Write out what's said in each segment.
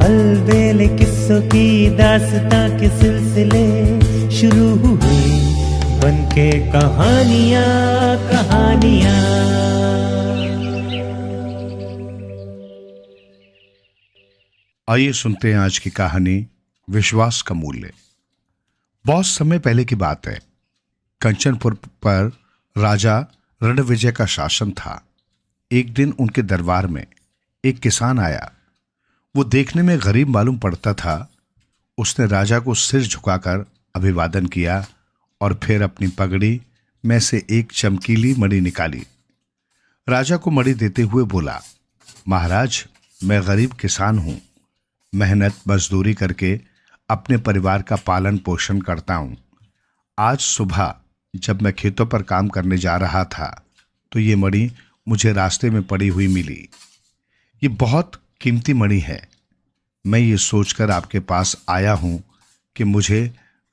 अलबेले किस्सों की दास्तां के सिलसिले शुरू हुए, बनके कहानियां कहानियां। आइए सुनते हैं आज की कहानी, विश्वास का मूल्य। बहुत समय पहले की बात है। कंचनपुर पर राजा रणविजय का शासन था। एक दिन उनके दरबार में एक किसान आया। वो देखने में गरीब मालूम पड़ता था। उसने राजा को सिर झुकाकर अभिवादन किया और फिर अपनी पगड़ी में से एक चमकीली मणि निकाली। राजा को मणि देते हुए बोला, महाराज, मैं गरीब किसान हूं। मेहनत मजदूरी करके अपने परिवार का पालन पोषण करता हूं। आज सुबह जब मैं खेतों पर काम करने जा रहा था तो ये मणि मुझे रास्ते में पड़ी हुई मिली। ये बहुत कीमती मणि है। मैं ये सोचकर आपके पास आया हूं कि मुझे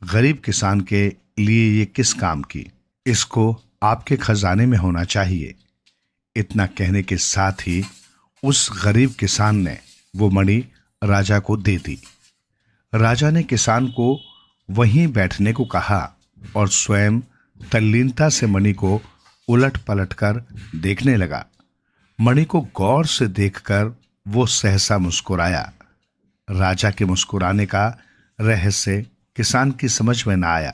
गरीब किसान के लिए ये किस काम की, इसको आपके खजाने में होना चाहिए। इतना कहने के साथ ही उस गरीब किसान ने वो मणि राजा को दे दी। राजा ने किसान को वहीं बैठने को कहा और स्वयं तल्लीनता से मणि को उलट पलट कर देखने लगा। मणि को गौर से देखकर वो सहसा मुस्कुराया। राजा के मुस्कुराने का रहस्य किसान की समझ में न आया।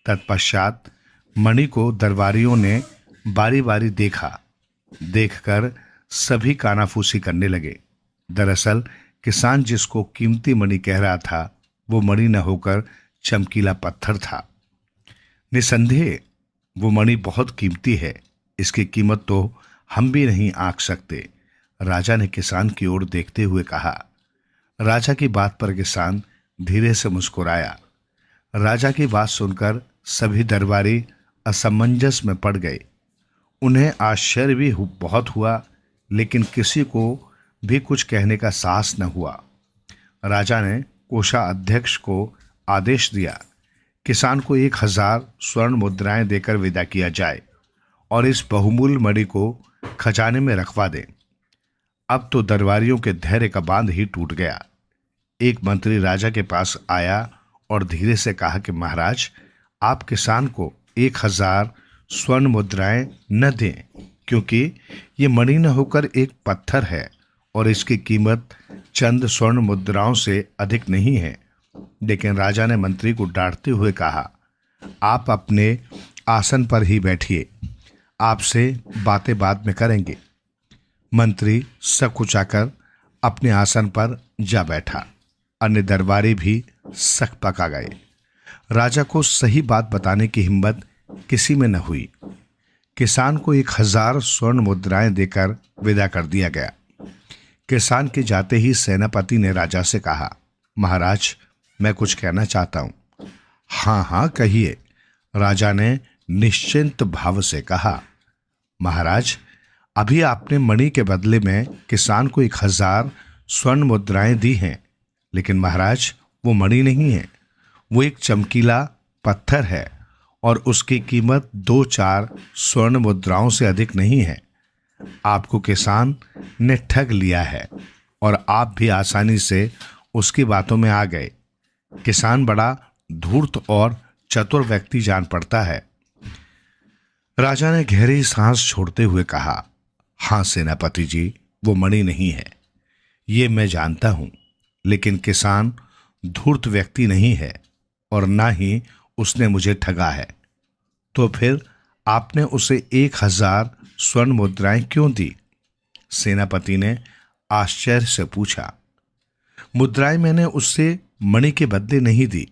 तत्पश्चात मणि को दरबारियों ने बारी बारी देखा। देखकर सभी कानाफूसी करने लगे। दरअसल किसान जिसको कीमती मणि कह रहा था वो मणि न होकर चमकीला पत्थर था। निसंदेह वो मणि बहुत कीमती है। इसकी कीमत तो हम भी नहीं आंक सकते। राजा ने किसान की ओर देखते हुए कहा। राजा की बात पर किसान धीरे से मुस्कुराया। राजा की बात सुनकर सभी दरबारी असमंजस में पड़ गए। उन्हें आश्चर्य भी बहुत हुआ, लेकिन किसी को भी कुछ कहने का साहस न हुआ। राजा ने कोषाध्यक्ष को आदेश दिया, किसान को 1000 स्वर्ण मुद्राएं देकर विदा किया जाए और इस बहुमूल्य मणि को खजाने में रखवा दें। अब तो दरबारियों के धैर्य का बांध ही टूट गया। एक मंत्री राजा के पास आया और धीरे से कहा कि महाराज, आप किसान को 1000 स्वर्ण मुद्राएं न दें, क्योंकि ये मणि न होकर एक पत्थर है और इसकी कीमत चंद स्वर्ण मुद्राओं से अधिक नहीं है। लेकिन राजा ने मंत्री को डांटते हुए कहा, आप अपने आसन पर ही बैठिए, आपसे बातें बाद में करेंगे। मंत्री सकुचाकर अपने आसन पर जा बैठा। अन्य दरबारी भी सक पका गए। राजा को सही बात बताने की हिम्मत किसी में न हुई। किसान को 1000 स्वर्ण मुद्राएं देकर विदा कर दिया गया। किसान के जाते ही सेनापति ने राजा से कहा, महाराज, मैं कुछ कहना चाहता हूं। हाँ हाँ कहिए, राजा ने निश्चिंत भाव से कहा। महाराज, अभी आपने मणि के बदले में किसान को 1000 स्वर्ण मुद्राएं दी हैं, लेकिन महाराज वो मणि नहीं है, वो एक चमकीला पत्थर है और उसकी कीमत 2-4 स्वर्ण मुद्राओं से अधिक नहीं है। आपको किसान ने ठग लिया है और आप भी आसानी से उसकी बातों में आ गए। किसान बड़ा धूर्त और चतुर व्यक्ति जान पड़ता है। राजा ने गहरी सांस छोड़ते हुए कहा, हाँ सेनापति जी, वो मणि नहीं है, ये मैं जानता हूं, लेकिन किसान धूर्त व्यक्ति नहीं है और ना ही उसने मुझे ठगा है। तो फिर आपने उसे 1000 स्वर्ण मुद्राएं क्यों दी? सेनापति ने आश्चर्य से पूछा। मुद्राएं मैंने उससे मणि के बदले नहीं दी।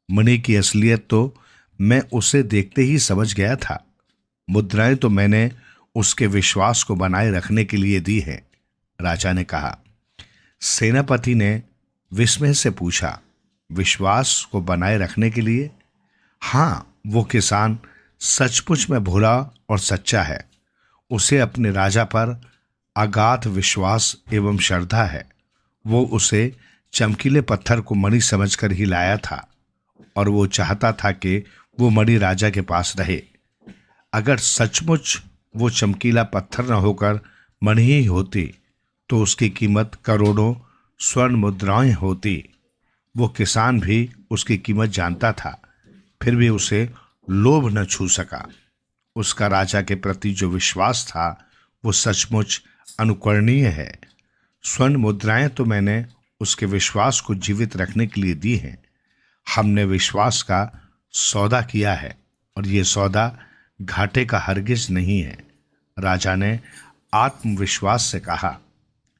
मणि की असलियत तो मैं उसे देखते ही समझ गया था। मुद्राएं तो मैंने उसके विश्वास को बनाए रखने के लिए दी है, राजा ने कहा। सेनापति ने विस्मय से पूछा, विश्वास को बनाए रखने के लिए? हाँ, वो किसान सचमुच में भोला और सच्चा है। उसे अपने राजा पर अगाध विश्वास एवं श्रद्धा है। वो उसे चमकीले पत्थर को मणि समझकर ही लाया था और वो चाहता था कि वो मणि राजा के पास रहे। अगर सचमुच वो चमकीला पत्थर न होकर मणि ही होती तो उसकी कीमत करोड़ों स्वर्ण मुद्राएं होती, वो किसान भी उसकी कीमत जानता था, फिर भी उसे लोभ न छू सका। उसका राजा के प्रति जो विश्वास था वो सचमुच अनुकरणीय है। स्वर्ण मुद्राएं तो मैंने उसके विश्वास को जीवित रखने के लिए दी हैं। हमने विश्वास का सौदा किया है और ये सौदा घाटे का हरगिज नहीं है। राजा ने आत्मविश्वास से कहा।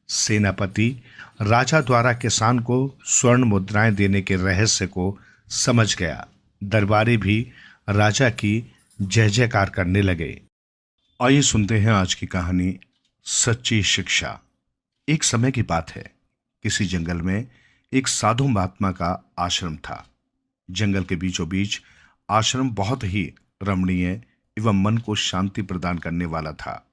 सेनापति राजा द्वारा किसान को स्वर्ण मुद्राएं देने के रहस्य को समझ गया। दरबारी भी राजा की जय जयकार करने लगे। आइए सुनते हैं आज की कहानी, सच्ची शिक्षा। एक समय की बात है, किसी जंगल में एक साधु महात्मा का आश्रम था। जंगल के बीचों बीच आश्रम बहुत ही रमणीय एवं मन को शांति प्रदान करने वाला था।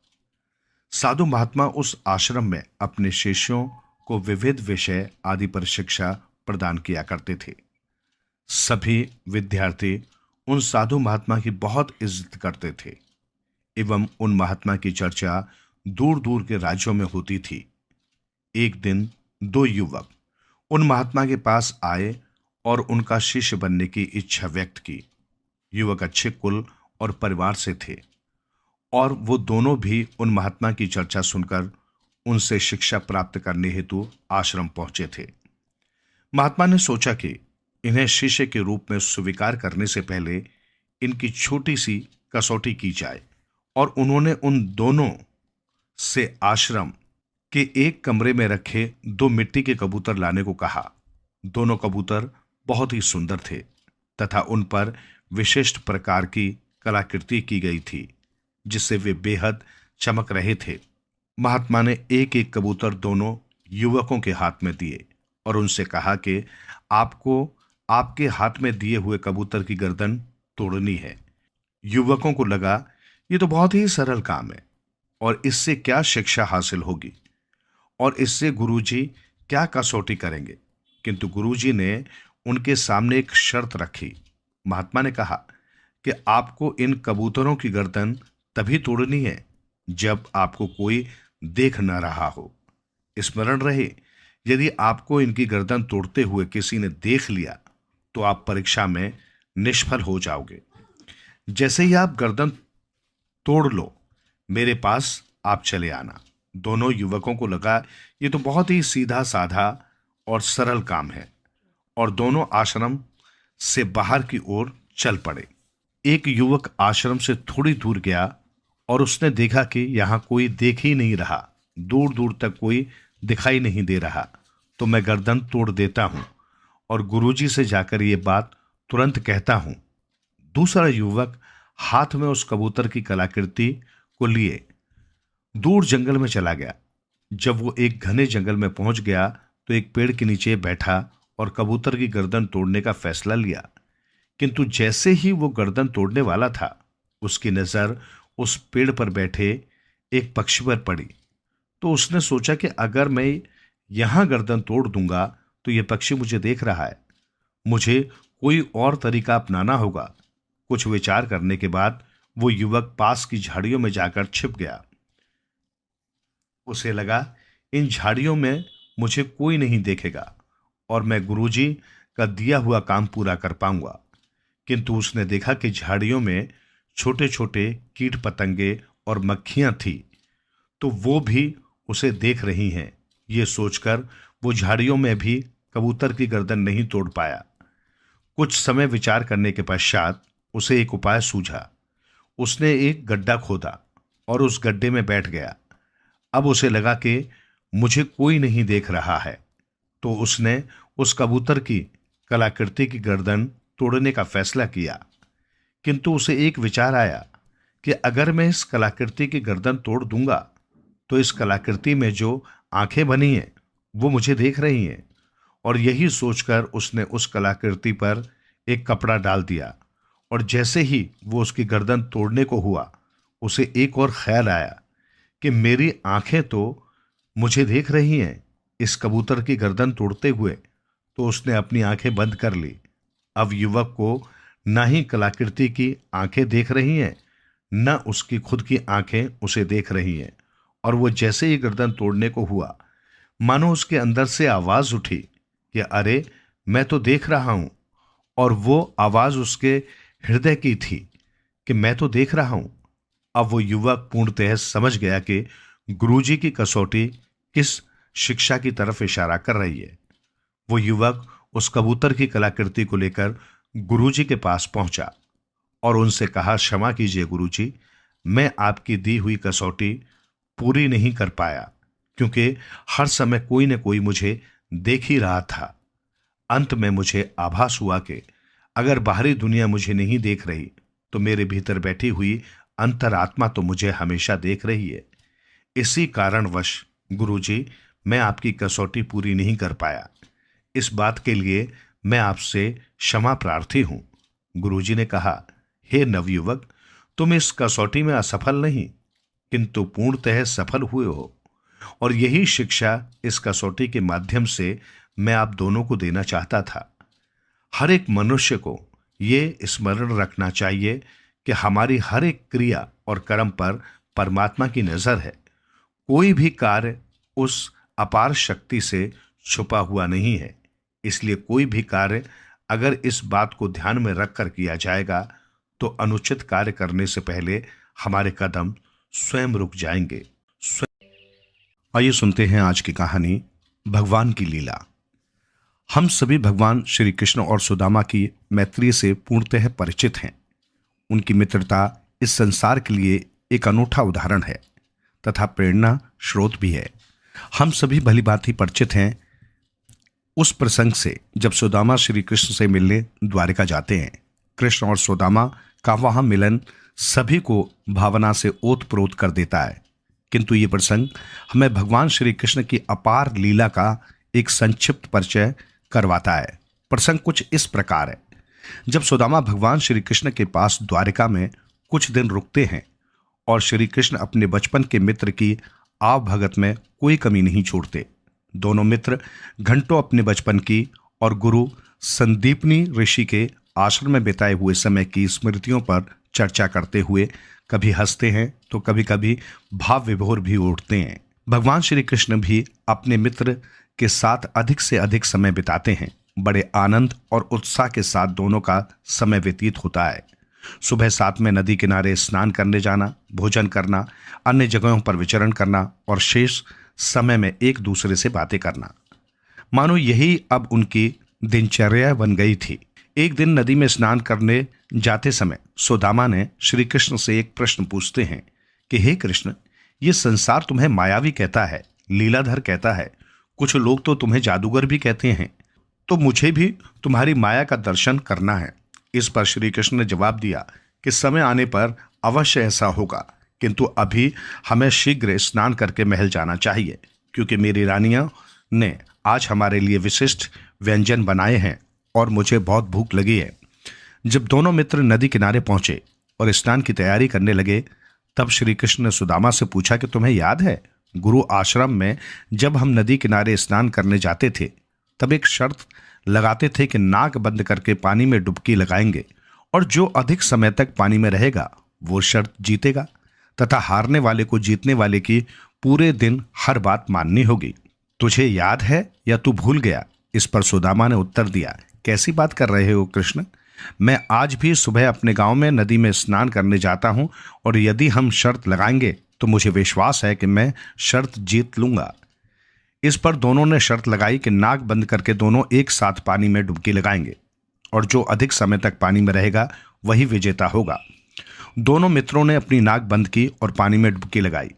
साधु महात्मा उस आश्रम में अपने शिष्यों को विविध विषय आदि पर शिक्षा प्रदान किया करते थे। सभी विद्यार्थी उन साधु महात्मा की बहुत इज्जत करते थे एवं उन महात्मा की चर्चा दूर दूर के राज्यों में होती थी। एक दिन दो युवक उन महात्मा के पास आए और उनका शिष्य बनने की इच्छा व्यक्त की। युवक अच्छे कुल और परिवार से थे और वो दोनों भी उन महात्मा की चर्चा सुनकर उनसे शिक्षा प्राप्त करने हेतु आश्रम पहुंचे थे। महात्मा ने सोचा कि इन्हें शिष्य के रूप में स्वीकार करने से पहले इनकी छोटी सी कसौटी की जाए, और उन्होंने उन दोनों से आश्रम के एक कमरे में रखे दो मिट्टी के कबूतर लाने को कहा। दोनों कबूतर बहुत ही सुंदर थे तथा उन पर विशिष्ट प्रकार की कलाकृति की गई थी, जिससे वे बेहद चमक रहे थे। महात्मा ने एक एक कबूतर दोनों युवकों के हाथ में दिए और उनसे कहा कि आपको आपके हाथ में दिए हुए कबूतर की गर्दन तोड़नी है। युवकों को लगा ये तो बहुत ही सरल काम है और इससे क्या शिक्षा हासिल होगी और इससे गुरुजी क्या कसौटी करेंगे, किंतु गुरुजी ने उनके सामने एक शर्त रखी। महात्मा ने कहा कि आपको इन कबूतरों की गर्दन तभी तोड़नी है जब आपको कोई देख न रहा हो। स्मरण रहे, यदि आपको इनकी गर्दन तोड़ते हुए किसी ने देख लिया तो आप परीक्षा में निष्फल हो जाओगे। जैसे ही आप गर्दन तोड़ लो, मेरे पास आप चले आना। दोनों युवकों को लगा ये तो बहुत ही सीधा साधा और सरल काम है और दोनों आश्रम से बाहर की ओर चल पड़े। एक युवक आश्रम से थोड़ी दूर गया और उसने देखा कि यहां कोई देख ही नहीं रहा, दूर दूर तक कोई दिखाई नहीं दे रहा, तो मैं गर्दन तोड़ देता हूं और गुरुजी से जाकर ये बात तुरंत कहता हूं। दूसरा युवक हाथ में उस कबूतर की कलाकृति को लिए दूर जंगल में चला गया। जब वो एक घने जंगल में पहुंच गया तो एक पेड़ के नीचे बैठा और कबूतर की गर्दन तोड़ने का फैसला लिया। किंतु जैसे ही वो गर्दन तोड़ने वाला था, उसकी नजर उस पेड़ पर बैठे एक पक्षी पर पड़ी। तो उसने सोचा कि अगर मैं यहां गर्दन तोड़ दूंगा तो यह पक्षी मुझे देख रहा है, मुझे कोई और तरीका अपनाना होगा। कुछ विचार करने के बाद वो युवक पास की झाड़ियों में जाकर छिप गया। उसे लगा इन झाड़ियों में मुझे कोई नहीं देखेगा और मैं गुरुजी का दिया हुआ काम पूरा कर पाऊंगा। किंतु उसने देखा कि झाड़ियों में छोटे छोटे कीट पतंगे और मक्खियां थी, तो वो भी उसे देख रही हैं। ये सोचकर वो झाड़ियों में भी कबूतर की गर्दन नहीं तोड़ पाया। कुछ समय विचार करने के पश्चात उसे एक उपाय सूझा। उसने एक गड्ढा खोदा और उस गड्ढे में बैठ गया। अब उसे लगा कि मुझे कोई नहीं देख रहा है, तो उसने उस कबूतर की कलाकृति की गर्दन तोड़ने का फैसला किया। किंतु उसे एक विचार आया कि अगर मैं इस कलाकृति की गर्दन तोड़ दूंगा तो इस कलाकृति में जो आंखें बनी हैं वो मुझे देख रही हैं, और यही सोचकर उसने उस कलाकृति पर एक कपड़ा डाल दिया। और जैसे ही वो उसकी गर्दन तोड़ने को हुआ, उसे एक और ख्याल आया कि मेरी आंखें तो मुझे देख रही हैं इस कबूतर की गर्दन तोड़ते हुए, तो उसने अपनी आंखें बंद कर ली। अब युवक को न ही कलाकृति की आंखें देख रही हैं, न उसकी खुद की आंखें उसे देख रही हैं, और वो जैसे ही गर्दन तोड़ने को हुआ, मानो उसके अंदर से आवाज उठी कि अरे, मैं तो देख रहा हूं। और वो आवाज उसके हृदय की थी कि मैं तो देख रहा हूं। अब वो युवक पूर्णतः समझ गया कि गुरुजी की कसौटी किस शिक्षा की तरफ इशारा कर रही है। वो युवक उस कबूतर की कलाकृति को लेकर गुरुजी के पास पहुंचा और उनसे कहा, क्षमा कीजिए गुरुजी, मैं आपकी दी हुई कसौटी पूरी नहीं कर पाया, क्योंकि हर समय कोई न कोई मुझे देख ही रहा था। अंत में मुझे आभास हुआ कि अगर बाहरी दुनिया मुझे नहीं देख रही तो मेरे भीतर बैठी हुई अंतरात्मा तो मुझे हमेशा देख रही है। इसी कारणवश गुरुजी, मैं आपकी कसौटी पूरी नहीं कर पाया। इस बात के लिए मैं आपसे क्षमा प्रार्थी हूं। गुरुजी ने कहा, हे नवयुवक, तुम इस कसौटी में असफल नहीं किंतु पूर्णतः सफल हुए हो। और यही शिक्षा इस कसौटी के माध्यम से मैं आप दोनों को देना चाहता था। हर एक मनुष्य को ये स्मरण रखना चाहिए कि हमारी हर एक क्रिया और कर्म पर परमात्मा की नजर है। कोई भी कार्य उस अपार शक्ति से छुपा हुआ नहीं है। इसलिए कोई भी कार्य अगर इस बात को ध्यान में रखकर किया जाएगा तो अनुचित कार्य करने से पहले हमारे कदम स्वयं रुक जाएंगे। आइए सुनते हैं आज की कहानी, भगवान की लीला। हम सभी भगवान श्री कृष्ण और सुदामा की मैत्री से पूर्णतः परिचित हैं। उनकी मित्रता इस संसार के लिए एक अनूठा उदाहरण है तथा प्रेरणा स्रोत भी है। हम सभी भली भांति परिचित हैं उस प्रसंग से जब सुदामा श्री कृष्ण से मिलने द्वारिका जाते हैं। कृष्ण और सुदामा का वहां मिलन सभी को भावना से ओतप्रोत कर देता है, किंतु ये प्रसंग हमें भगवान श्री कृष्ण की अपार लीला का एक संक्षिप्त परिचय करवाता है। प्रसंग कुछ इस प्रकार है। जब सुदामा भगवान श्री कृष्ण के पास द्वारिका में कुछ दिन रुकते हैं और श्री कृष्ण अपने बचपन के मित्र की आवभगत में कोई कमी नहीं छोड़ते। दोनों मित्र घंटों अपने बचपन की और गुरु संदीपनी ऋषि के आश्रम में बिताए हुए समय की स्मृतियों पर चर्चा करते हुए कभी हंसते हैं तो कभी कभी भाव विभोर भी उठते हैं। भगवान श्री कृष्ण भी अपने मित्र के साथ अधिक से अधिक समय बिताते हैं। बड़े आनंद और उत्साह के साथ दोनों का समय व्यतीत होता है। सुबह साथ में नदी किनारे स्नान करने जाना, भोजन करना, अन्य जगहों पर विचरण करना और शेष समय में एक दूसरे से बातें करना, मानो यही अब उनकी दिनचर्या बन गई थी। एक दिन नदी में स्नान करने जाते समय सुदामा ने श्री कृष्ण से एक प्रश्न पूछते हैं कि हे कृष्ण, ये संसार तुम्हें मायावी कहता है, लीलाधर कहता है, कुछ लोग तो तुम्हें जादूगर भी कहते हैं, तो मुझे भी तुम्हारी माया का दर्शन करना है। इस पर श्री कृष्ण ने जवाब दिया कि समय आने पर अवश्य ऐसा होगा, किंतु अभी हमें शीघ्र स्नान करके महल जाना चाहिए, क्योंकि मेरी रानियों ने आज हमारे लिए विशिष्ट व्यंजन बनाए हैं और मुझे बहुत भूख लगी है। जब दोनों मित्र नदी किनारे पहुंचे और स्नान की तैयारी करने लगे, तब श्री कृष्ण ने सुदामा से पूछा कि तुम्हें याद है, गुरु आश्रम में जब हम नदी किनारे स्नान करने जाते थे तब एक शर्त लगाते थे कि नाक बंद करके पानी में डुबकी लगाएंगे और जो अधिक समय तक पानी में रहेगा वो शर्त जीतेगा तथा हारने वाले को जीतने वाले की पूरे दिन हर बात माननी होगी। तुझे याद है या तू भूल गया? इस पर सुदामा ने उत्तर दिया, कैसी बात कर रहे हो कृष्ण, मैं आज भी सुबह अपने गांव में नदी में स्नान करने जाता हूं और यदि हम शर्त लगाएंगे तो मुझे विश्वास है कि मैं शर्त जीत लूंगा। इस पर दोनों ने शर्त लगाई कि नाक बंद करके दोनों एक साथ पानी में डुबकी लगाएंगे और जो अधिक समय तक पानी में रहेगा वही विजेता होगा। दोनों मित्रों ने अपनी नाक बंद की और पानी में डुबकी लगाई।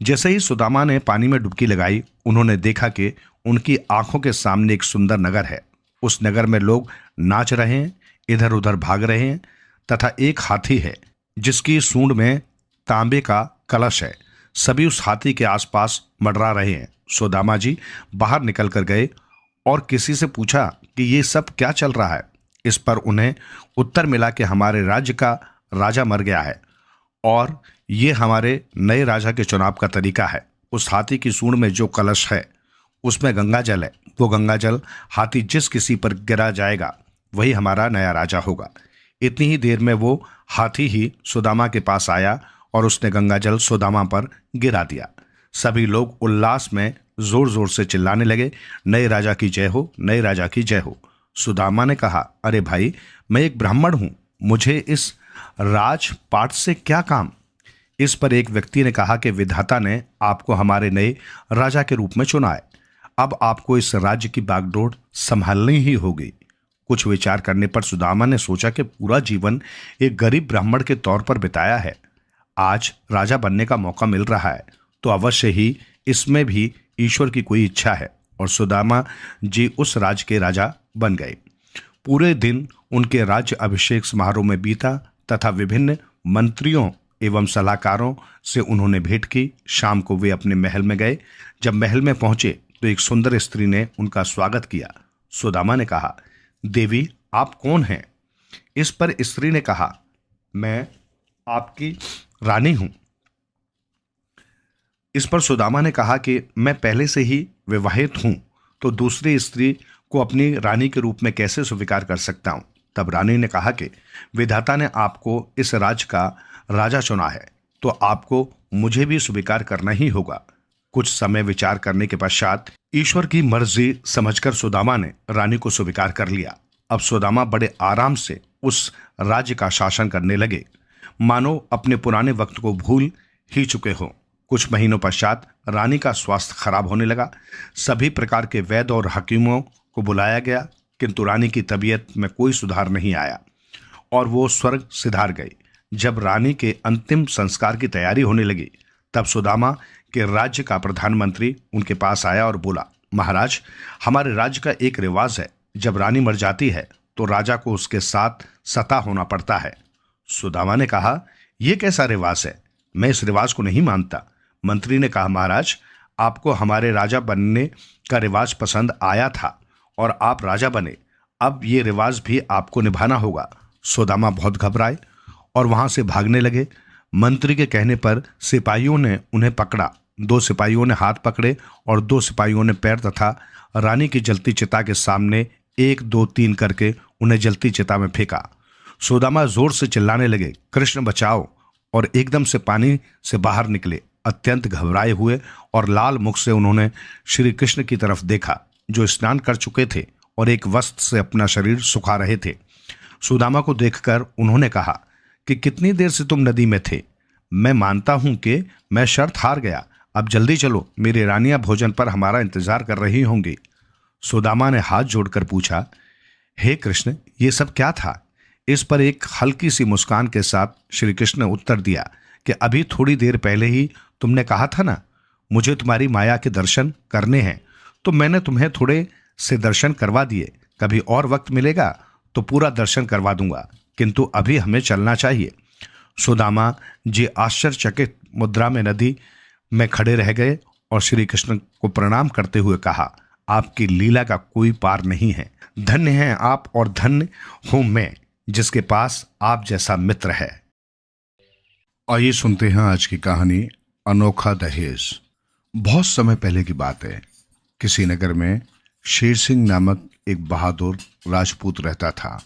जैसे ही सुदामा ने पानी में डुबकी लगाई, उन्होंने देखा कि उनकी आंखों के सामने एक सुंदर नगर है। उस नगर में लोग नाच रहे हैं, इधर उधर भाग रहे हैं तथा एक हाथी है जिसकी सूंड में तांबे का कलश है। सभी उस हाथी के आसपास मंडरा रहे हैं। सुदामा जी बाहर निकल कर गए और किसी से पूछा कि ये सब क्या चल रहा है। इस पर उन्हें उत्तर मिला कि हमारे राज्य का राजा मर गया है और ये हमारे नए राजा के चुनाव का तरीका है। उस हाथी की सूंड में जो कलश है उसमें गंगा जल है। वो गंगा जल हाथी जिस किसी पर गिरा जाएगा वही हमारा नया राजा होगा। इतनी ही देर में वो हाथी ही सुदामा के पास आया और उसने गंगा जल सुदामा पर गिरा दिया। सभी लोग उल्लास में जोर जोर से चिल्लाने लगे, नए राजा की जय हो, नए राजा की जय हो। सुदामा ने कहा, अरे भाई, मैं एक ब्राह्मण हूं, मुझे इस राजपाट से क्या काम। इस पर एक व्यक्ति ने कहा कि विधाता ने आपको हमारे नए राजा के रूप में चुना है, अब आपको इस राज्य की बागडोर संभालनी ही होगी। कुछ विचार करने पर सुदामा ने सोचा कि पूरा जीवन एक गरीब ब्राह्मण के तौर पर बिताया है, आज राजा बनने का मौका मिल रहा है तो अवश्य ही इसमें भी ईश्वर की कोई इच्छा है। और सुदामा जी उस राज्य के राजा बन गए। पूरे दिन उनके राज्य अभिषेक समारोह में बीता तथा विभिन्न मंत्रियों एवं सलाहकारों से उन्होंने भेंट की। शाम को वे अपने महल में गए। जब महल में पहुंचे तो एक सुंदर स्त्री ने उनका स्वागत किया। सुदामा ने कहा, देवी, आप कौन हैं? इस पर स्त्री ने कहा, मैं आपकी रानी हूं। इस पर सुदामा ने कहा कि मैं पहले से ही विवाहित हूं, तो दूसरी स्त्री को अपनी रानी के रूप में कैसे स्वीकार कर सकता हूं। तब रानी ने कहा कि विधाता ने आपको इस राज्य का राजा चुना है तो आपको मुझे भी स्वीकार करना ही होगा। कुछ समय विचार करने के पश्चात ईश्वर की मर्जी समझकर सुदामा ने रानी को स्वीकार कर लिया। अब सुदामा बड़े आराम से उस राज्य का शासन करने लगे, मानो अपने पुराने वक्त को भूल ही चुके हों। कुछ महीनों पश्चात रानी का स्वास्थ्य खराब होने लगा। सभी प्रकार के वैद्य और हकीमों को बुलाया गया, किंतु रानी की तबीयत में कोई सुधार नहीं आया और वो स्वर्ग सिधार गई। जब रानी के अंतिम संस्कार की तैयारी होने लगी तब सुदामा के राज्य का प्रधानमंत्री उनके पास आया और बोला, महाराज, हमारे राज्य का एक रिवाज है, जब रानी मर जाती है तो राजा को उसके साथ सता होना पड़ता है। सुदामा ने कहा, यह कैसा रिवाज है? मैं इस रिवाज को नहीं मानता। मंत्री ने कहा, महाराज, आपको हमारे राजा बनने का रिवाज पसंद आया था और आप राजा बने, अब ये रिवाज भी आपको निभाना होगा। सुदामा बहुत घबराए और वहां से भागने लगे। मंत्री के कहने पर सिपाहियों ने उन्हें पकड़ा। 2 सिपाहियों ने हाथ पकड़े और 2 सिपाहियों ने पैर तथा रानी की जलती चिता के सामने 1, 2, 3 करके उन्हें जलती चिता में फेंका। सुदामा जोर से चिल्लाने लगे, कृष्ण बचाओ, और एकदम से पानी से बाहर निकले। अत्यंत घबराए हुए और लाल मुख से उन्होंने श्री कृष्ण की तरफ देखा, जो स्नान कर चुके थे और एक वस्त्र से अपना शरीर सुखा रहे थे। सुदामा को देखकर उन्होंने कहा कि कितनी देर से तुम नदी में थे? मैं मानता हूं कि मैं शर्त हार गया, अब जल्दी चलो, मेरी रानियां भोजन पर हमारा इंतजार कर रही होंगी। सुदामा ने हाथ जोड़कर पूछा, हे कृष्ण, ये सब क्या था? इस पर एक हल्की सी मुस्कान के साथ श्री कृष्ण ने उत्तर दिया कि अभी थोड़ी देर पहले ही तुमने कहा था ना, मुझे तुम्हारी माया के दर्शन करने हैं, तो मैंने तुम्हें थोड़े से दर्शन करवा दिए। कभी और वक्त मिलेगा तो पूरा दर्शन करवा दूंगा, किंतु अभी हमें चलना चाहिए। सुदामा जी आश्चर्यचकित मुद्रा में नदी में खड़े रह गए और श्री कृष्ण को प्रणाम करते हुए कहा, आपकी लीला का कोई पार नहीं है। धन्य हैं आप और धन्य हूं मैं, जिसके पास आप जैसा मित्र है। आइए सुनते हैं आज की कहानी, अनोखा दहेज। बहुत समय पहले की बात है। किसी नगर में शेर सिंह नामक एक बहादुर राजपूत रहता था।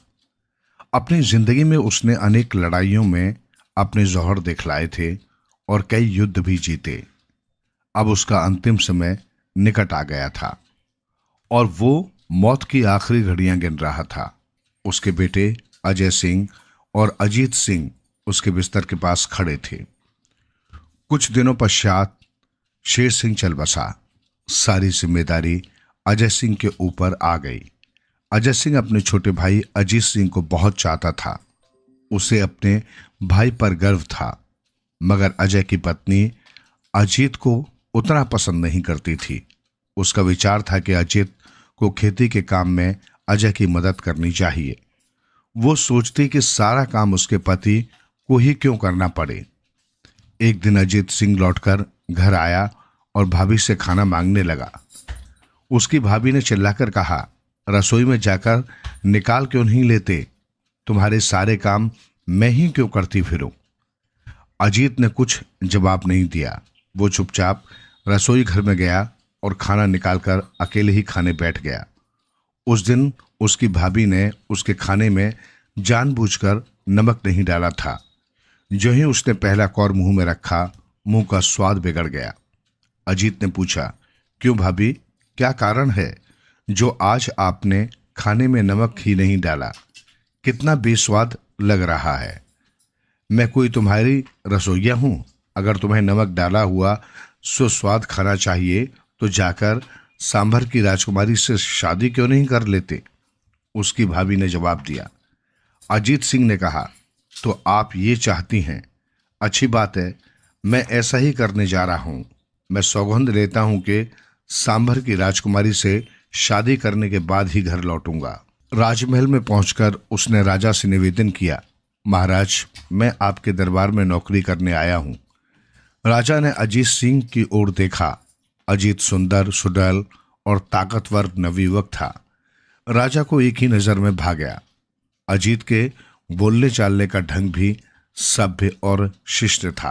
अपनी जिंदगी में उसने अनेक लड़ाइयों में अपने जौहर दिखलाए थे और कई युद्ध भी जीते। अब उसका अंतिम समय निकट आ गया था और वो मौत की आखिरी घड़ियां गिन रहा था। उसके बेटे अजय सिंह और अजीत सिंह उसके बिस्तर के पास खड़े थे। कुछ दिनों पश्चात शेर सिंह चल बसा। सारी जिम्मेदारी अजय सिंह के ऊपर आ गई। अजय सिंह अपने छोटे भाई अजीत सिंह को बहुत चाहता था। उसे अपने भाई पर गर्व था, मगर अजय की पत्नी अजीत को उतना पसंद नहीं करती थी। उसका विचार था कि अजीत को खेती के काम में अजय की मदद करनी चाहिए। वो सोचती कि सारा काम उसके पति को ही क्यों करना पड़े। एक दिन अजीत सिंह लौटकर घर आया और भाभी से खाना मांगने लगा। उसकी भाभी ने चिल्लाकर कहा, रसोई में जाकर निकाल क्यों नहीं लेते? तुम्हारे सारे काम मैं ही क्यों करती फिरूं? अजीत ने कुछ जवाब नहीं दिया। वो चुपचाप रसोई घर में गया और खाना निकालकर अकेले ही खाने बैठ गया। उस दिन उसकी भाभी ने उसके खाने में जानबूझकर नमक नहीं डाला था। जो ही उसने पहला कौर मुंह में रखा, मुंह का स्वाद बिगड़ गया। अजीत ने पूछा। क्यों भाभी, क्या कारण है जो आज आपने खाने में नमक ही नहीं डाला? कितना बेस्वाद लग रहा है। मैं कोई तुम्हारी रसोइया हूं? अगर तुम्हें नमक डाला हुआ सुस्वाद खाना चाहिए तो जाकर सांभर की राजकुमारी से शादी क्यों नहीं कर लेते? उसकी भाभी ने जवाब दिया। अजीत सिंह ने कहा, तो आप ये चाहती हैं? अच्छी बात है, मैं ऐसा ही करने जा रहा हूं। मैं सौगंध लेता हूं कि सांभर की राजकुमारी से शादी करने के बाद ही घर लौटूंगा। राजमहल में पहुंचकर उसने राजा से निवेदन किया, महाराज, मैं आपके दरबार में नौकरी करने आया हूं। राजा ने अजीत सिंह की ओर देखा। अजीत सुंदर, सुडौल और ताकतवर नवयुवक था। राजा को एक ही नजर में भा गया। अजीत के बोलने चालने का ढंग भी सभ्य और शिष्ट था।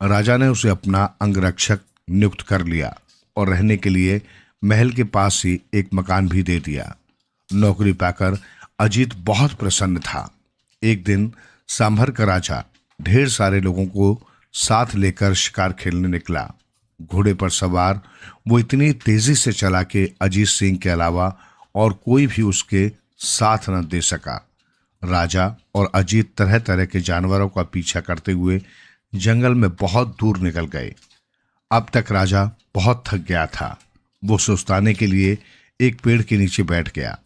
राजा ने उसे अपना अंगरक्षक नियुक्त कर लिया और रहने के लिए महल के पास ही एक मकान भी दे दिया। नौकरी पाकर अजीत बहुत प्रसन्न था। एक दिन सांभर का राजा ढेर सारे लोगों को साथ लेकर शिकार खेलने निकला। घोड़े पर सवार वो इतनी तेजी से चला कि अजीत सिंह के अलावा और कोई भी उसके साथ न दे सका। राजा और अजीत तरह तरह के जानवरों का पीछा करते हुए जंगल में बहुत दूर निकल गए। अब तक राजा बहुत थक गया था। वो सुस्ताने के लिए एक पेड़ के नीचे बैठ गया।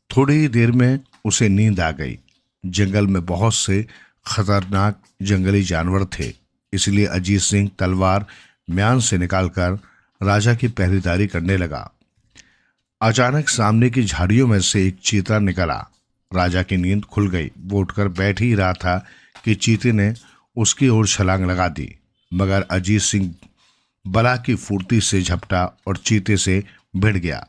थोड़ी ही देर में उसे नींद आ गई। जंगल में बहुत से खतरनाक जंगली जानवर थे, इसलिए अजीत सिंह तलवार म्यान से निकालकर राजा की पहरेदारी करने लगा। अचानक सामने की झाड़ियों में से एक चीता निकला। राजा की नींद खुल गई। वो उठकर बैठ ही रहा था कि चीते ने उसकी ओर छलांग लगा दी, मगर अजीत सिंह बला की फुर्ती से झपटा और चीते से भिड़ गया।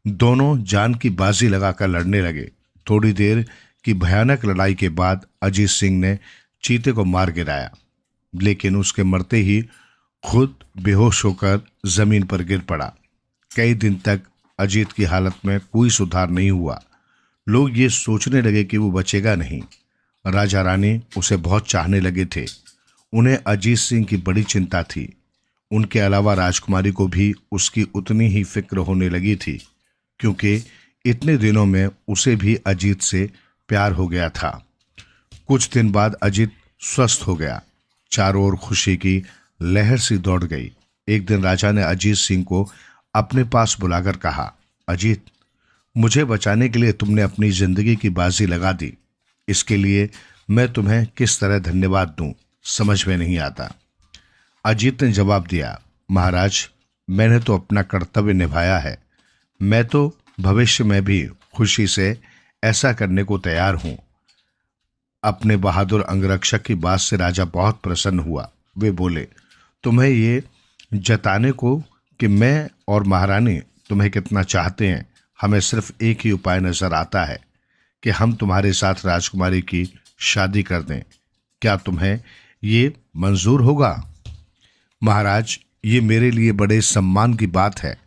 दोनों जान की बाजी लगाकर लड़ने लगे। थोड़ी देर की भयानक लड़ाई के बाद अजीत सिंह ने चीते को मार गिराया, लेकिन उसके मरते ही खुद बेहोश होकर जमीन पर गिर पड़ा। कई दिन तक अजीत की हालत में कोई सुधार नहीं हुआ। लोग ये सोचने लगे कि वो बचेगा नहीं। राजा रानी उसे बहुत चाहने लगे थे। उन्हें अजीत सिंह की बड़ी चिंता थी। उनके अलावा राजकुमारी को भी उसकी उतनी ही फिक्र होने लगी थी, क्योंकि इतने दिनों में उसे भी अजीत से प्यार हो गया था। कुछ दिन बाद अजीत स्वस्थ हो गया। चारों ओर खुशी की लहर सी दौड़ गई। एक दिन राजा ने अजीत सिंह को अपने पास बुलाकर कहा, अजीत, मुझे बचाने के लिए तुमने अपनी जिंदगी की बाजी लगा दी। इसके लिए मैं तुम्हें किस तरह धन्यवाद दूं, समझ में नहीं आता। अजीत ने जवाब दिया, महाराज, मैंने तो अपना कर्तव्य निभाया है। मैं तो भविष्य में भी खुशी से ऐसा करने को तैयार हूं। अपने बहादुर अंगरक्षक की बात से राजा बहुत प्रसन्न हुआ। वे बोले, तुम्हें ये जताने को कि मैं और महारानी तुम्हें कितना चाहते हैं, हमें सिर्फ एक ही उपाय नजर आता है कि हम तुम्हारे साथ राजकुमारी की शादी कर दें। क्या तुम्हें ये मंजूर होगा? महाराज, ये मेरे लिए बड़े सम्मान की बात है।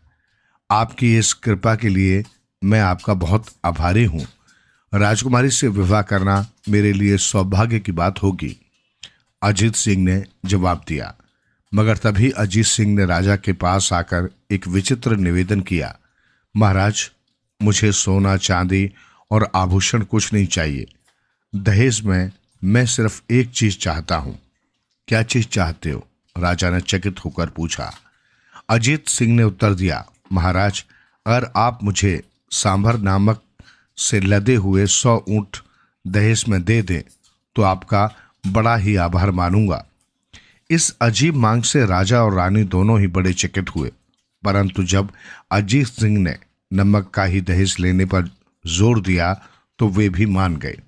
आपकी इस कृपा के लिए मैं आपका बहुत आभारी हूं। राजकुमारी से विवाह करना मेरे लिए सौभाग्य की बात होगी, अजीत सिंह ने जवाब दिया। मगर तभी अजीत सिंह ने राजा के पास आकर एक विचित्र निवेदन किया, महाराज, मुझे सोना, चांदी और आभूषण कुछ नहीं चाहिए। दहेज में मैं सिर्फ एक चीज चाहता हूं। क्या चीज चाहते हो? राजा ने चकित होकर पूछा। अजीत सिंह ने उत्तर दिया, महाराज, अगर आप मुझे सांभर नामक से लदे हुए 100 ऊंट दहेज में दे दें तो आपका बड़ा ही आभार मानूंगा। इस अजीब मांग से राजा और रानी दोनों ही बड़े चकित हुए, परंतु जब अजीत सिंह ने नमक का ही दहेज लेने पर जोर दिया तो वे भी मान गए।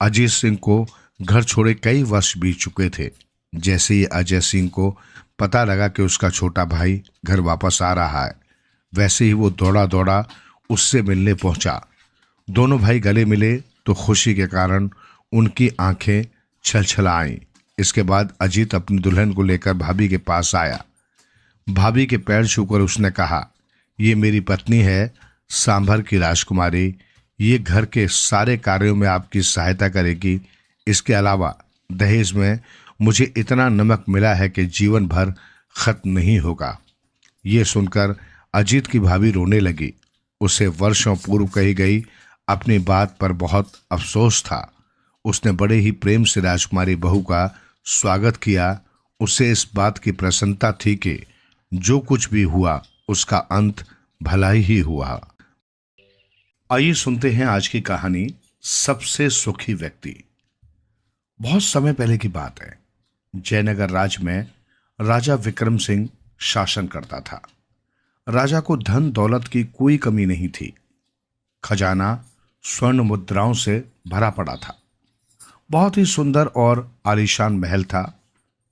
अजीत सिंह को घर छोड़े कई वर्ष बीत चुके थे। जैसे ही अजय सिंह को पता लगा कि उसका छोटा भाई घर वापस आ रहा है, वैसे ही वो दौड़ा दौड़ा उससे मिलने पहुंचा। दोनों भाई गले मिले तो खुशी के कारण उनकी आंखें छलछला आईं। इसके बाद अजीत अपनी दुल्हन को लेकर भाभी के पास आया। भाभी के पैर छूकर उसने कहा, ये मेरी पत्नी है, सांभर की राजकुमारी। ये घर के सारे कार्यों में आपकी सहायता करेगी। इसके अलावा दहेज में मुझे इतना नमक मिला है कि जीवन भर खत्म नहीं होगा। ये सुनकर अजीत की भाभी रोने लगी। उसे वर्षों पूर्व कही गई अपनी बात पर बहुत अफसोस था। उसने बड़े ही प्रेम से राजकुमारी बहू का स्वागत किया। उसे इस बात की प्रसन्नता थी कि जो कुछ भी हुआ उसका अंत भला ही हुआ। आइए सुनते हैं आज की कहानी, सबसे सुखी व्यक्ति। बहुत समय पहले की बात है। जयनगर राज में राजा विक्रम सिंह शासन करता था। राजा को धन दौलत की कोई कमी नहीं थी। खजाना स्वर्ण मुद्राओं से भरा पड़ा था। बहुत ही सुंदर और आलीशान महल था,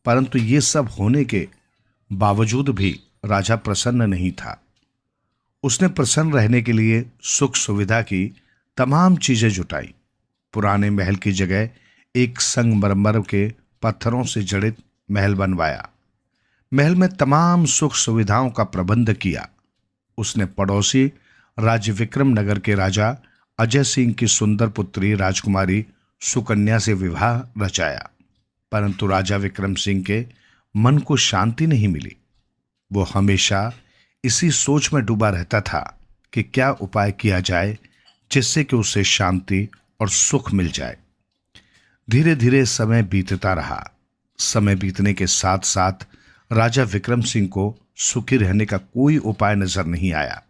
परंतु ये सब होने के बावजूद भी राजा प्रसन्न नहीं था। उसने प्रसन्न रहने के लिए सुख सुविधा की तमाम चीजें जुटाई। पुराने महल की जगह एक संगमरमर के पत्थरों से जड़ित महल बनवाया। महल में तमाम सुख सुविधाओं का प्रबंध किया। उसने पड़ोसी राज्य विक्रम नगर के राजा अजय सिंह की सुंदर पुत्री राजकुमारी सुकन्या से विवाह रचाया, परंतु राजा विक्रम सिंह के मन को शांति नहीं मिली। वो हमेशा इसी सोच में डूबा रहता था कि क्या उपाय किया जाए जिससे कि उसे शांति और सुख मिल जाए। धीरे धीरे समय बीतता रहा। समय बीतने के साथ साथ राजा विक्रम सिंह को सुखी रहने का कोई उपाय नजर नहीं आया।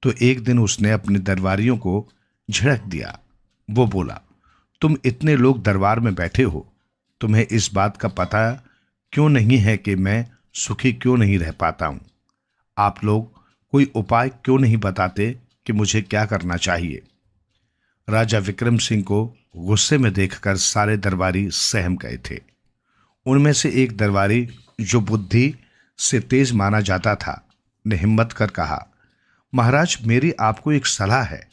तो एक दिन उसने अपने दरबारियों को झिड़क दिया। वो बोला, तुम इतने लोग दरबार में बैठे हो, तुम्हें इस बात का पता क्यों नहीं है कि मैं सुखी क्यों नहीं रह पाता हूं? आप लोग कोई उपाय क्यों नहीं बताते कि मुझे क्या करना चाहिए? राजा विक्रम सिंह को गुस्से में देखकर सारे दरबारी सहम गए थे। उनमें से एक दरबारी, जो बुद्धि से तेज माना जाता था, ने हिम्मत कर कहा, महाराज, मेरी आपको एक सलाह है।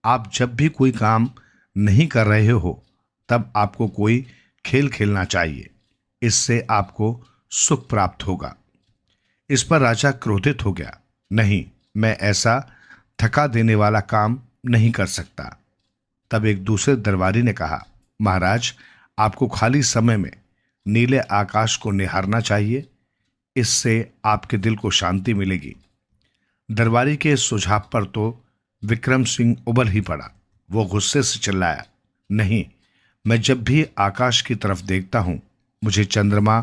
आप जब भी कोई काम नहीं कर रहे हो तब आपको कोई खेल खेलना चाहिए। इससे आपको सुख प्राप्त होगा। इस पर राजा क्रोधित हो गया। नहीं, मैं ऐसा थका देने वाला काम नहीं कर सकता। तब एक दूसरे दरबारी ने कहा, महाराज, आपको खाली समय में नीले आकाश को निहारना चाहिए। इससे आपके दिल को शांति मिलेगी। दरबारी के सुझाव पर तो विक्रम सिंह उबल ही पड़ा। वो गुस्से से चिल्लाया, नहीं, मैं जब भी आकाश की तरफ देखता हूं मुझे चंद्रमा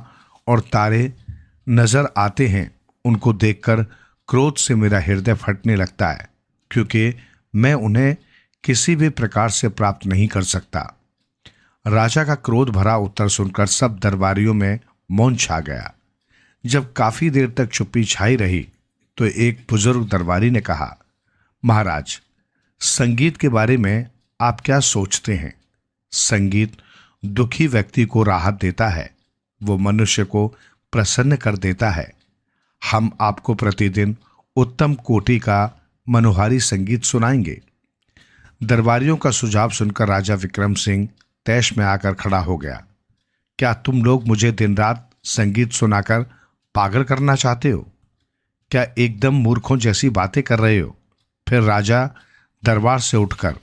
और तारे नजर आते हैं। उनको देखकर क्रोध से मेरा हृदय फटने लगता है, क्योंकि मैं उन्हें किसी भी प्रकार से प्राप्त नहीं कर सकता। राजा का क्रोध भरा उत्तर सुनकर सब दरबारियों में मौन छा गया। जब काफी देर तक चुप्पी छाई रही तो एक बुजुर्ग दरबारी ने कहा, महाराज, संगीत के बारे में आप क्या सोचते हैं? संगीत दुखी व्यक्ति को राहत देता है। वो मनुष्य को प्रसन्न कर देता है। हम आपको प्रतिदिन उत्तम कोटि का मनोहारी संगीत सुनाएंगे। दरबारियों का सुझाव सुनकर राजा विक्रम सिंह तैश में आकर खड़ा हो गया। क्या तुम लोग मुझे दिन रात संगीत सुनाकर पागल करना चाहते हो? क्या एकदम मूर्खों जैसी बातें कर रहे हो? फिर राजा दरबार से उठकर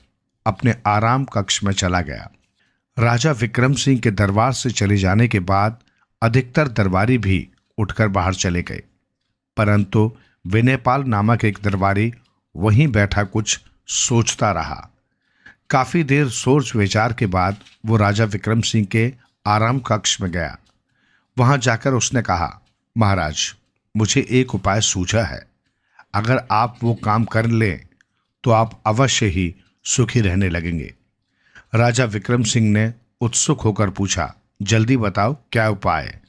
अपने आराम कक्ष में चला गया। राजा विक्रम सिंह के दरबार से चले जाने के बाद अधिकतर दरबारी भी उठकर बाहर चले गए, परंतु विनयपाल नामक एक दरबारी वहीं बैठा कुछ सोचता रहा। काफी देर सोच विचार के बाद वो राजा विक्रम सिंह के आराम कक्ष में गया। वहां जाकर उसने कहा, महाराज, मुझे एक उपाय सूझा है। अगर आप वो काम कर लें तो आप अवश्य ही सुखी रहने लगेंगे। राजा विक्रम सिंह ने उत्सुक होकर पूछा, जल्दी बताओ, क्या उपाय है?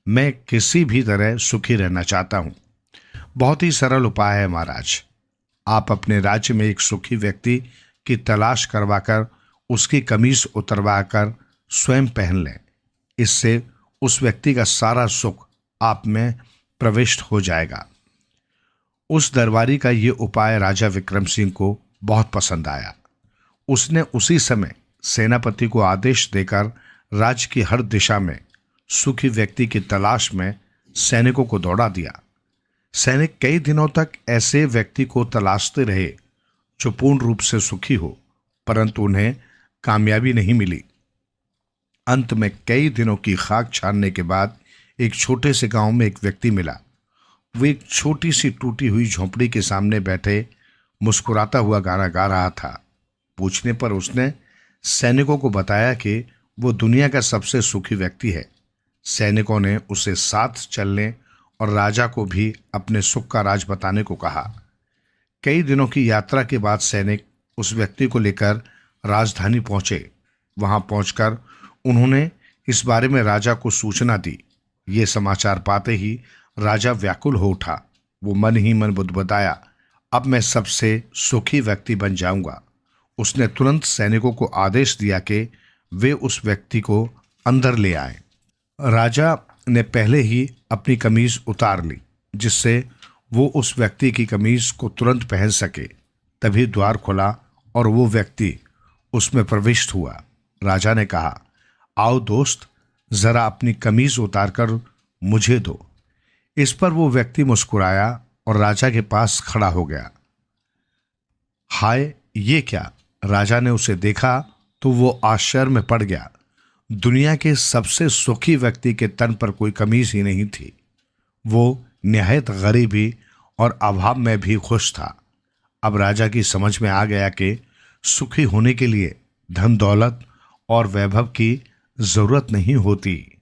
मैं किसी भी तरह सुखी रहना चाहता हूं। बहुत ही सरल उपाय है महाराज। आप अपने राज्य में एक सुखी व्यक्ति की तलाश करवाकर उसकी कमीज उतरवाकर स्वयं पहन लें। इससे उस व्यक्ति का सारा सुख आप में प्रविष्ट हो जाएगा। उस दरबारी का ये उपाय राजा विक्रम सिंह को बहुत पसंद आया। उसने उसी समय सेनापति को आदेश देकर राज्य की हर दिशा में सुखी व्यक्ति की तलाश में सैनिकों को दौड़ा दिया। सैनिक कई दिनों तक ऐसे व्यक्ति को तलाशते रहे जो पूर्ण रूप से सुखी हो, परंतु उन्हें कामयाबी नहीं मिली। अंत में कई दिनों की खाक छानने के बाद एक छोटे से गांव में एक व्यक्ति मिला। वो एक छोटी सी टूटी हुई झोंपड़ी के सामने बैठे मुस्कुराता हुआ गाना गा रहा था। पूछने पर उसने सैनिकों को बताया कि वो दुनिया का सबसे सुखी व्यक्ति है। सैनिकों ने उसे साथ चलने और राजा को भी अपने सुख का राज बताने को कहा। कई दिनों की यात्रा के बाद सैनिक उस व्यक्ति को लेकर राजधानी पहुंचे। वहां पहुंचकर उन्होंने इस बारे में राजा को सूचना दी। ये समाचार पाते ही राजा व्याकुल हो उठा। वो मन ही मन बुदबुदाया, अब मैं सबसे सुखी व्यक्ति बन जाऊंगा। उसने तुरंत सैनिकों को आदेश दिया कि वे उस व्यक्ति को अंदर ले आए। राजा ने पहले ही अपनी कमीज उतार ली, जिससे वो उस व्यक्ति की कमीज को तुरंत पहन सके। तभी द्वार खुला और वो व्यक्ति उसमें प्रविष्ट हुआ। राजा ने कहा, आओ दोस्त, जरा अपनी कमीज उतारकर मुझे दो। इस पर वो व्यक्ति मुस्कुराया और राजा के पास खड़ा हो गया। हाय, ये क्या? राजा ने उसे देखा तो वो आश्चर्य में पड़ गया। दुनिया के सबसे सुखी व्यक्ति के तन पर कोई कमीज ही नहीं थी। वो निहायत गरीबी और अभाव में भी खुश था। अब राजा की समझ में आ गया कि सुखी होने के लिए धन दौलत और वैभव की जरूरत नहीं होती।